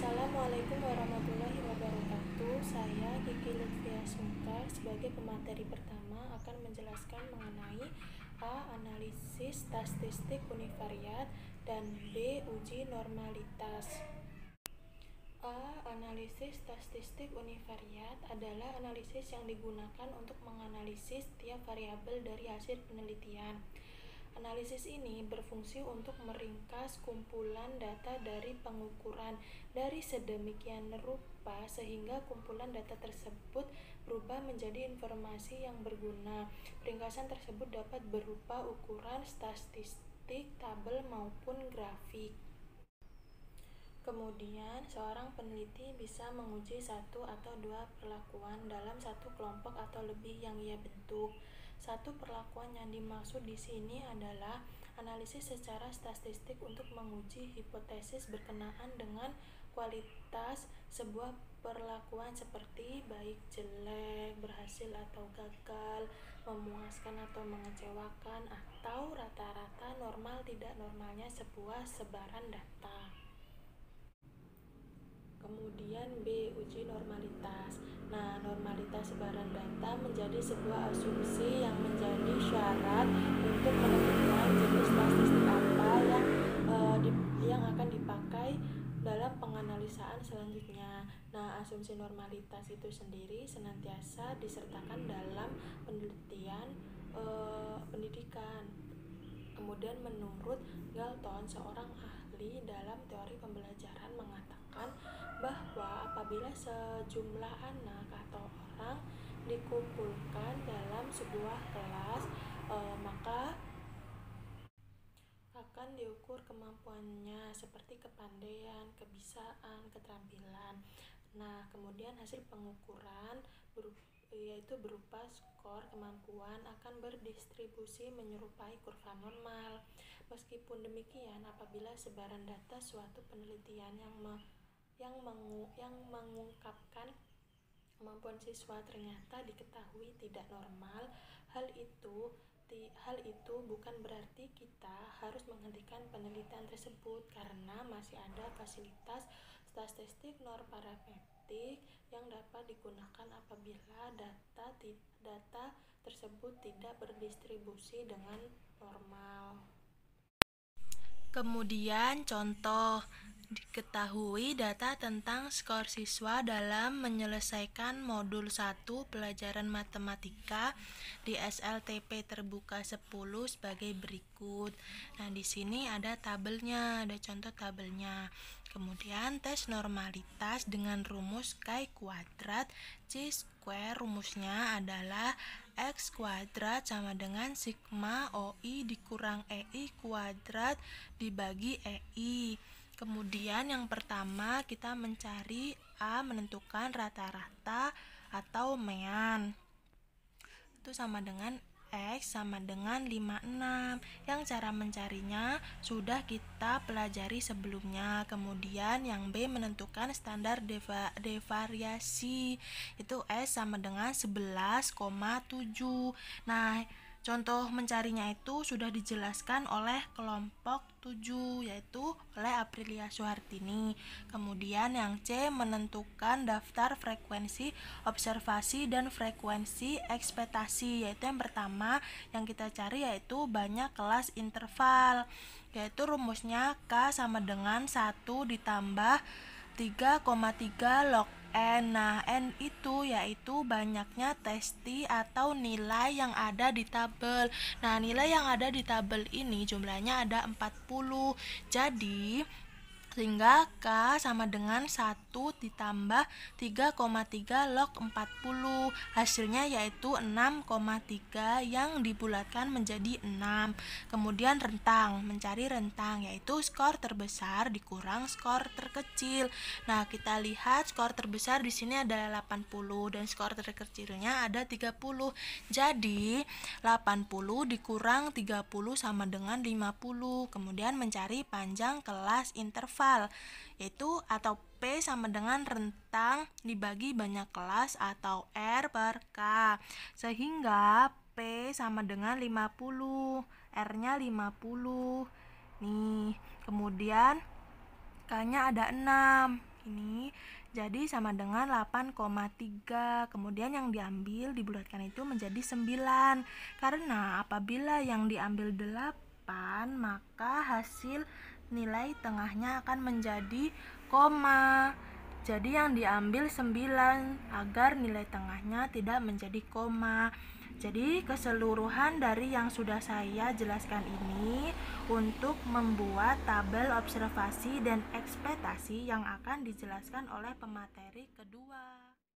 Assalamualaikum warahmatullahi wabarakatuh. Saya Kiki Lutfia Sungkar sebagai pemateri pertama akan menjelaskan mengenai A. Analisis statistik univariat dan B. Uji normalitas. A. Analisis statistik univariat adalah analisis yang digunakan untuk menganalisis tiap variabel dari hasil penelitian. Analisis ini berfungsi untuk meringkas kumpulan data dari pengukuran dari sedemikian rupa sehingga kumpulan data tersebut berubah menjadi informasi yang berguna. Ringkasan tersebut dapat berupa ukuran statistik, tabel maupun grafik. Kemudian, seorang peneliti bisa menguji satu atau dua perlakuan dalam satu kelompok atau lebih yang ia bentuk. Satu perlakuan yang dimaksud di sini adalah analisis secara statistik untuk menguji hipotesis berkenaan dengan kualitas sebuah perlakuan seperti baik, jelek, berhasil atau gagal, memuaskan atau mengecewakan, atau rata-rata normal tidak normalnya sebuah sebaran data. Kemudian B. Uji normalitas. Nah, normalitas sebaran data menjadi sebuah asumsi yang menjadi syarat untuk menentukan jenis statistik apa yang akan dipakai dalam penganalisaan selanjutnya. Nah, asumsi normalitas itu sendiri senantiasa disertakan dalam pendidikan. Kemudian menurut Galton, seorang ahli dalam teori pembelajaran mengatakan bahwa apabila sejumlah anak atau orang dikumpulkan dalam sebuah kelas, maka akan diukur kemampuannya seperti kepandaian, kebisaan, keterampilan. Nah, kemudian hasil pengukuran yaitu berupa skor kemampuan akan berdistribusi menyerupai kurva normal. Meskipun demikian, apabila sebaran data suatu penelitian yang mengungkapkan kemampuan siswa ternyata diketahui tidak normal, hal itu bukan berarti kita harus menghentikan penelitian tersebut karena masih ada fasilitas statistik non-parametrik yang dapat digunakan apabila data tersebut tidak berdistribusi dengan normal. Kemudian contoh, diketahui data tentang skor siswa dalam menyelesaikan modul 1 pelajaran matematika di SLTP terbuka 10 sebagai berikut. Nah, di sini ada tabelnya, ada contoh tabelnya. Kemudian tes normalitas dengan rumus Chi kuadrat C square, rumusnya adalah X kuadrat sama dengan sigma OI dikurang EI kuadrat dibagi EI. Kemudian yang pertama kita mencari A, menentukan rata-rata atau mean. Itu sama dengan X sama dengan 56. Yang cara mencarinya sudah kita pelajari sebelumnya. Kemudian yang B, menentukan standar devariasi. Itu S sama dengan 11,7. Nah, contoh mencarinya itu sudah dijelaskan oleh kelompok 7, yaitu oleh Aprilia Suhartini. Kemudian yang C, menentukan daftar frekuensi observasi dan frekuensi ekspektasi, yaitu yang pertama yang kita cari yaitu banyak kelas interval, yaitu rumusnya K sama dengan 1 ditambah 3,3 log N. Nah, N itu yaitu banyaknya testi atau nilai yang ada di tabel. Nah, nilai yang ada di tabel ini jumlahnya ada 40. Jadi sehingga K sama dengan 1 ditambah 3,3 log 40. Hasilnya yaitu 6,3 yang dibulatkan menjadi 6. Kemudian rentang, mencari rentang yaitu skor terbesar dikurang skor terkecil. Nah, kita lihat skor terbesar di sini adalah 80 dan skor terkecilnya ada 30. Jadi 80 dikurang 30 sama dengan 50. Kemudian mencari panjang kelas interval, yaitu atau P sama dengan rentang dibagi banyak kelas atau R per K, sehingga P sama dengan 50, R-nya 50. Nih, kemudian K-nya ada 6. ini. Jadi sama dengan 8,3. Kemudian yang diambil dibulatkan itu menjadi 9. Karena apabila yang diambil 8, maka hasil nilai tengahnya akan menjadi koma. Jadi yang diambil 9 agar nilai tengahnya tidak menjadi koma. Jadi keseluruhan dari yang sudah saya jelaskan ini untuk membuat tabel observasi dan ekspektasi yang akan dijelaskan oleh pemateri kedua.